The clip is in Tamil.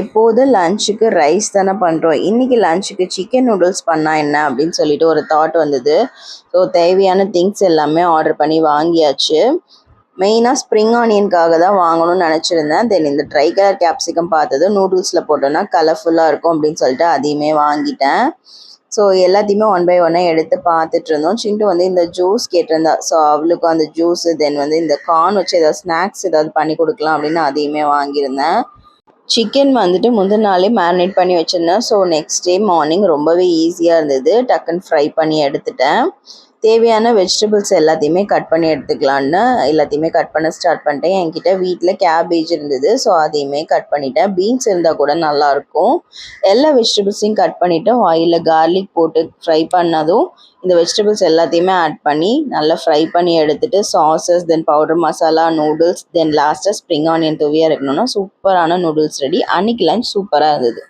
எப்போதும் லஞ்சுக்கு ரைஸ் தானே பண்ணுறோம். இன்றைக்கி லஞ்சுக்கு சிக்கன் நூடுல்ஸ் பண்ணால் என்ன அப்படின்னு சொல்லிட்டு ஒரு தாட் வந்தது. ஸோ தேவையான திங்ஸ் எல்லாமே ஆர்டர் பண்ணி வாங்கியாச்சு. மெயினாக ஸ்ப்ரிங் ஆனியனுக்காக தான் வாங்கணும்னு நினச்சிருந்தேன். தென் இந்த ட்ரை கலர் கேப்சிகம் பார்த்தது நூடுல்ஸில் போட்டோன்னா கலர்ஃபுல்லாக இருக்கும் அப்படின்னு சொல்லிட்டு அதையுமே வாங்கிட்டேன். ஸோ எல்லாத்தையுமே ஒன் பை ஒன்னாக எடுத்து பார்த்துட்டு இருந்தோம். சிண்டு வந்து இந்த ஜூஸ் கேட்டிருந்தா. ஸோ அவளுக்கும் அந்த ஜூஸு தென் வந்து இந்த கார்ன் வச்சு ஏதாவது ஸ்நாக்ஸ் ஏதாவது பண்ணி கொடுக்கலாம் அப்படின்னு அதையுமே வாங்கியிருந்தேன். சிக்கன் வந்துட்டு முந்தின நாளே மேரினேட் பண்ணி வச்சுருந்தேன். ஸோ நெக்ஸ்ட் டே மார்னிங் ரொம்பவே ஈஸியாக இருந்தது. டக்குன்னு ஃப்ரை பண்ணி எடுத்துட்டேன். தேவையான வெஜிடபிள்ஸ் எல்லாத்தையுமே கட் பண்ணி எடுத்துக்கலான்னு எல்லாத்தையுமே கட் பண்ண ஸ்டார்ட் பண்ணிட்டேன். என்கிட்ட வீட்டில் கேபேஜ் இருந்தது. ஸோ அதையுமே கட் பண்ணிட்டேன். பீன்ஸ் இருந்தால் கூட நல்லாயிருக்கும். எல்லா வெஜிடபிள்ஸையும் கட் பண்ணிவிட்டு ஆயிலில் கார்லிக் போட்டு ஃப்ரை பண்ணதும் இந்த வெஜிடபிள்ஸ் எல்லாத்தையுமே ஆட் பண்ணி நல்லா ஃப்ரை பண்ணி எடுத்துகிட்டு சாஸஸ் தென் பவுடர் மசாலா நூடுல்ஸ் தென் லாஸ்ட்டாக ஸ்ப்ரிங் ஆனியன் தூவியாக இருக்கணும்னா சூப்பரான நூடுல்ஸ் ரெடி. அன்றைக்கி லஞ்ச் சூப்பராக இருந்தது.